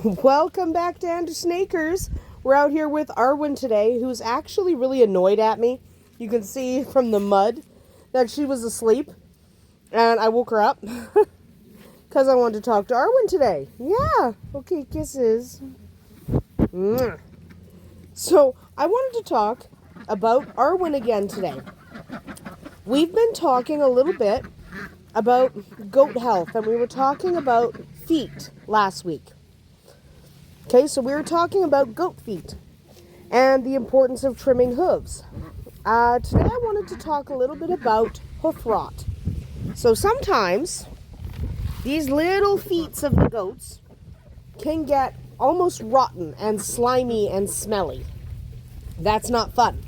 Welcome back to Andersen. We're out here with Arwen today, who's actually really annoyed at me. You can see from the mud that she was asleep, and I woke her up because I wanted to talk to Arwen today. Yeah, okay, kisses. Mwah. So, I wanted to talk about Arwen again today. We've been talking a little bit about goat health, and we were talking about feet last week. Okay, so we were talking about goat feet and the importance of trimming hooves. Today I wanted to talk a little bit about hoof rot. So sometimes these little feet of the goats can get almost rotten and slimy and smelly. That's not fun.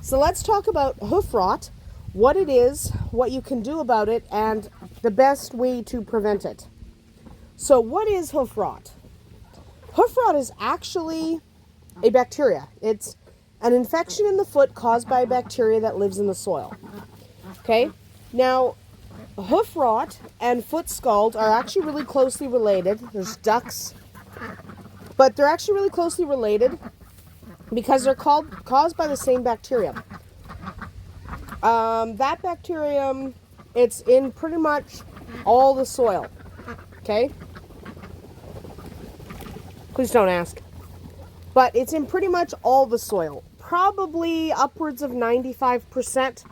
So let's talk about hoof rot, what it is, what you can do about it, and the best way to prevent it. So what is hoof rot? Hoof rot is actually a bacteria. It's an infection in the foot caused by a bacteria that lives in the soil. Okay? Now, hoof rot and foot scald are actually really closely related. There's ducks. But they're actually really closely related because they're caused by the same bacterium. That bacterium, it's in pretty much all the soil. Okay? Please don't ask. But it's in pretty much all the soil. Probably upwards of 95%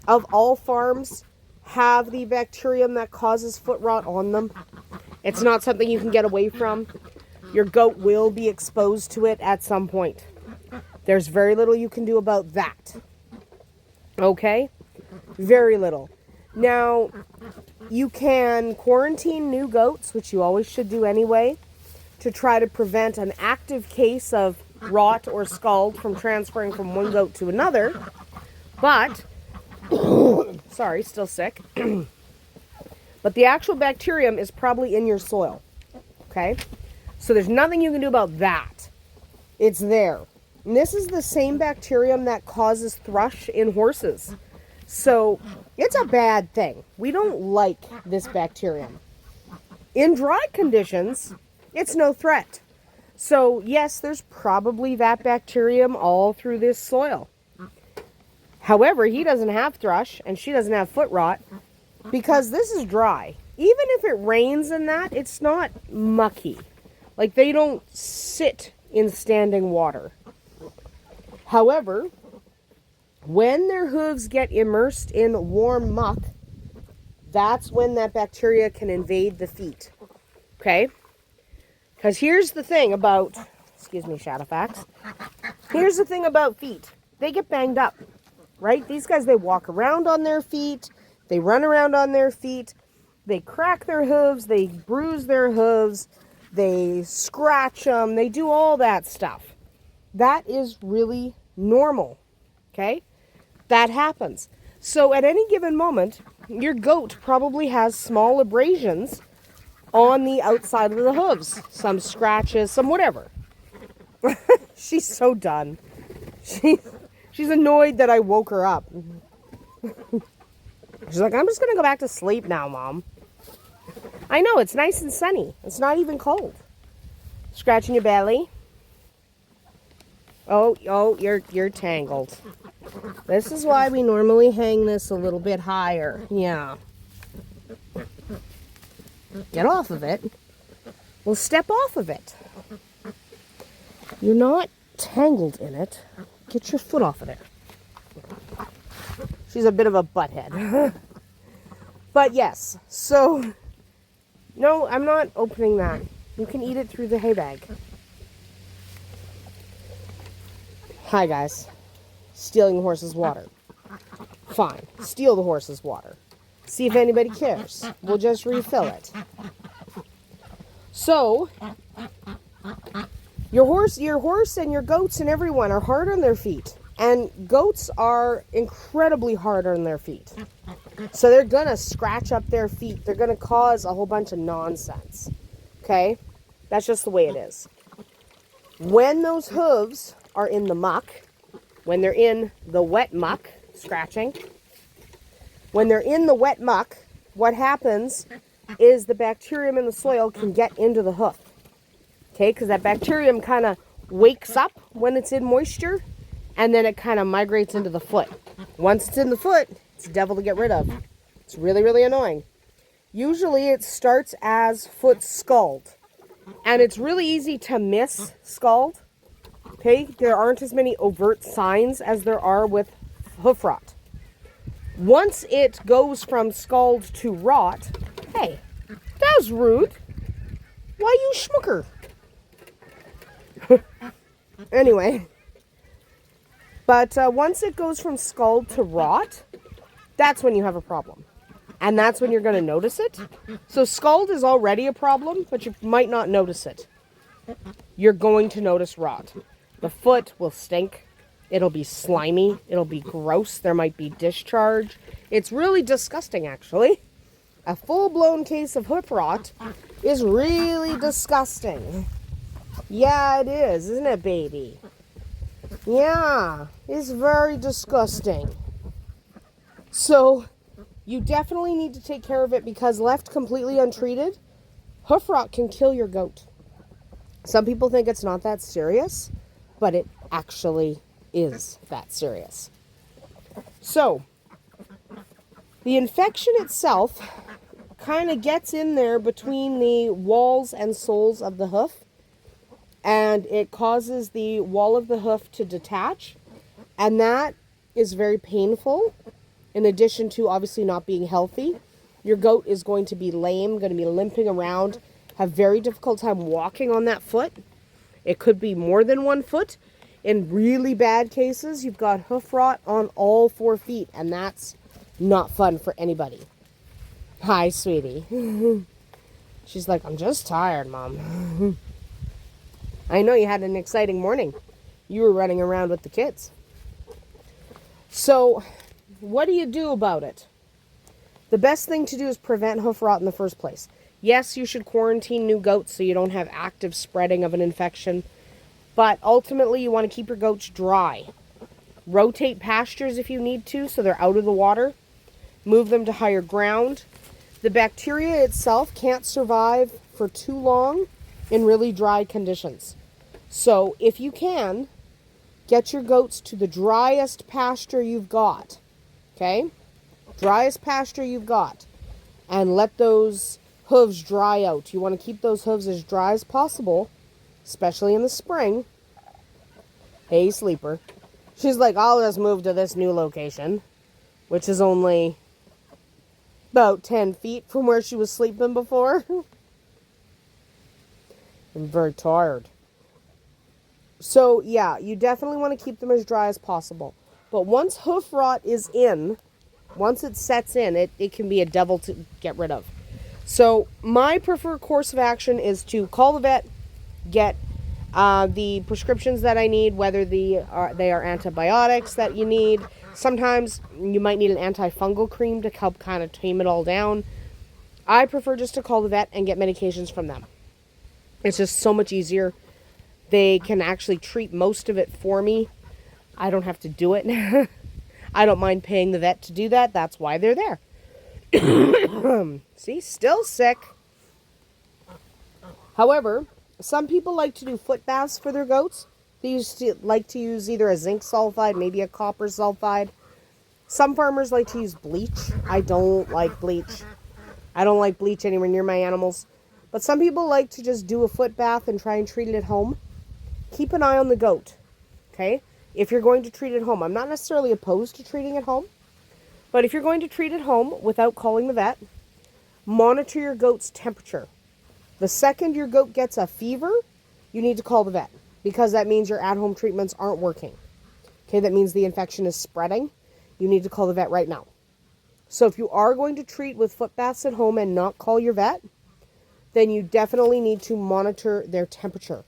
of all farms have the bacterium that causes foot rot on them. It's not something you can get away from. Your goat will be exposed to it at some point. There's very little you can do about that. Okay? Very little. Now, you can quarantine new goats, which you always should do anyway, to try to prevent an active case of rot or scald from transferring from one goat to another. But, sorry, still sick. But the actual bacterium is probably in your soil. Okay? So there's nothing you can do about that. It's there. And this is the same bacterium that causes thrush in horses. So it's a bad thing. We don't like this bacterium. In dry conditions, it's no threat. So, yes, there's probably that bacterium all through this soil. However, he doesn't have thrush and she doesn't have foot rot because this is dry. Even if it rains in that, it's not mucky. Like, they don't sit in standing water. However, when their hooves get immersed in warm muck, that's when that bacteria can invade the feet. Okay? Because here's the thing about, excuse me, Shadowfax. Here's the thing about feet. They get banged up, right? These guys, they walk around on their feet. They run around on their feet. They crack their hooves. They bruise their hooves. They scratch them. They do all that stuff. That is really normal, okay? That happens. So at any given moment, your goat probably has small abrasions on the outside of the hooves. Some scratches, some whatever. She's so done. She's annoyed that I woke her up. She's like, I'm just going to go back to sleep now, Mom. I know, it's nice and sunny. It's not even cold. Scratching your belly. Oh, you're tangled. This is why we normally hang this a little bit higher. Yeah. Get off of it. Well, step off of it. You're not tangled in it. Get your foot off of there. She's a bit of a butthead. But yes, so, no, I'm not opening that. You can eat it through the hay bag. Hi, guys. Stealing the horse's water. Fine. Steal the horse's water. See if anybody cares. We'll just refill it. So, your horse and your goats and everyone are hard on their feet. And goats are incredibly hard on their feet. So they're going to scratch up their feet. They're going to cause a whole bunch of nonsense. Okay? That's just the way it is. When those hooves are in the muck, when they're in the wet muck, scratching, when they're in the wet muck, what happens is the bacterium in the soil can get into the hoof. Okay, because that bacterium kind of wakes up when it's in moisture, and then it kind of migrates into the foot. Once it's in the foot, it's a devil to get rid of. It's really, really annoying. Usually it starts as foot scald, and it's really easy to miss scald. Okay, there aren't as many overt signs as there are with hoof rot. Once it goes from scald to rot, hey, that was rude. Why you schmucker? Anyway, but once it goes from scald to rot, that's when you have a problem. And that's when you're going to notice it. So scald is already a problem, but you might not notice it. You're going to notice rot. The foot will stink. It'll be slimy. It'll be gross. There might be discharge. It's really disgusting, actually. A full-blown case of hoof rot is really disgusting. Yeah, it is, isn't it, baby? Yeah, it's very disgusting. So, you definitely need to take care of it because left completely untreated, hoof rot can kill your goat. Some people think it's not that serious, but it actually is that serious. So, the infection itself kind of gets in there between the walls and soles of the hoof, and it causes the wall of the hoof to detach, and that is very painful. In addition to obviously not being healthy, your goat is going to be lame, going to be limping around, have very difficult time walking on that foot. It could be more than one foot. In really bad cases, you've got hoof rot on all 4 feet, and that's not fun for anybody. Hi, sweetie. She's like, I'm just tired, Mom. I know you had an exciting morning. You were running around with the kids. So, what do you do about it? The best thing to do is prevent hoof rot in the first place. Yes, you should quarantine new goats so you don't have active spreading of an infection. But ultimately, you want to keep your goats dry. Rotate pastures if you need to so they're out of the water. Move them to higher ground. The bacteria itself can't survive for too long in really dry conditions. So if you can, get your goats to the driest pasture you've got. Okay? Driest pasture you've got. And let those hooves dry out. You want to keep those hooves as dry as possible, especially in the spring. Hey, sleeper. She's like, I'll just move to this new location, which is only about 10 feet from where she was sleeping before. I'm very tired. So, yeah, you definitely want to keep them as dry as possible. But once hoof rot is in, once it sets in, it can be a devil to get rid of. So, my preferred course of action is to call the vet, get the prescriptions that I need, whether they are antibiotics that you need. Sometimes you might need an antifungal cream to help kind of tame it all down. I prefer just to call the vet and get medications from them. It's just so much easier. They can actually treat most of it for me. I don't have to do it. I don't mind paying the vet to do that. That's why they're there. See, still sick. However, some people like to do foot baths for their goats. They like to use either a zinc sulfide, maybe a copper sulfide. Some farmers like to use bleach. I don't like bleach. I don't like bleach anywhere near my animals. But some people like to just do a foot bath and try and treat it at home. Keep an eye on the goat, okay? If you're going to treat it at home. I'm not necessarily opposed to treating at home. But if you're going to treat at home without calling the vet, monitor your goat's temperature. The second your goat gets a fever, you need to call the vet, because that means your at-home treatments aren't working. Okay, that means the infection is spreading. You need to call the vet right now. So if you are going to treat with foot baths at home and not call your vet, then you definitely need to monitor their temperature.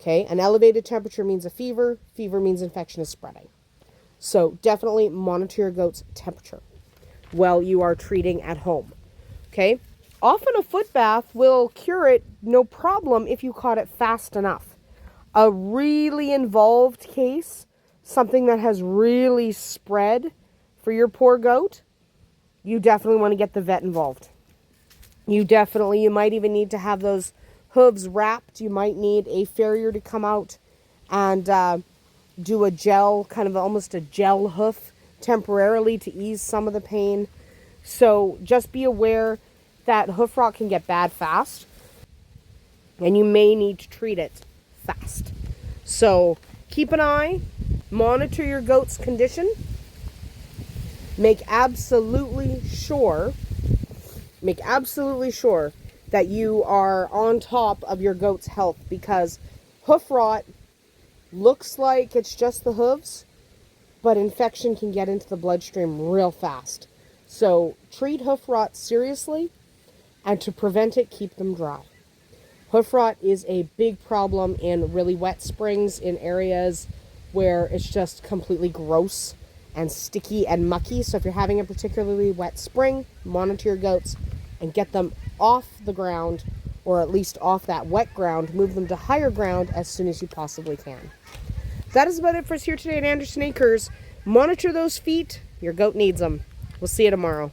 Okay, an elevated temperature means a fever. Fever means infection is spreading. So definitely monitor your goat's temperature while you are treating at home. Okay, often a foot bath will cure it no problem if you caught it fast enough. A really involved case, something that has really spread for your poor goat, you definitely want to get the vet involved. You might even need to have those hooves wrapped, you might need a farrier to come out and do a gel, kind of almost a gel hoof temporarily to ease some of the pain. So just be aware that hoof rot can get bad fast, and you may need to treat it fast. So keep an eye, monitor your goat's condition, make absolutely sure that you are on top of your goat's health, because hoof rot looks like it's just the hooves, but infection can get into the bloodstream real fast. So treat hoof rot seriously, and to prevent it, keep them dry. Hoof rot is a big problem in really wet springs, in areas where it's just completely gross and sticky and mucky. So if you're having a particularly wet spring, monitor your goats and get them off the ground, or at least off that wet ground. Move them to higher ground as soon as you possibly can. That is about it for us here today at Andersen Acres. Monitor those feet. Your goat needs them. We'll see you tomorrow.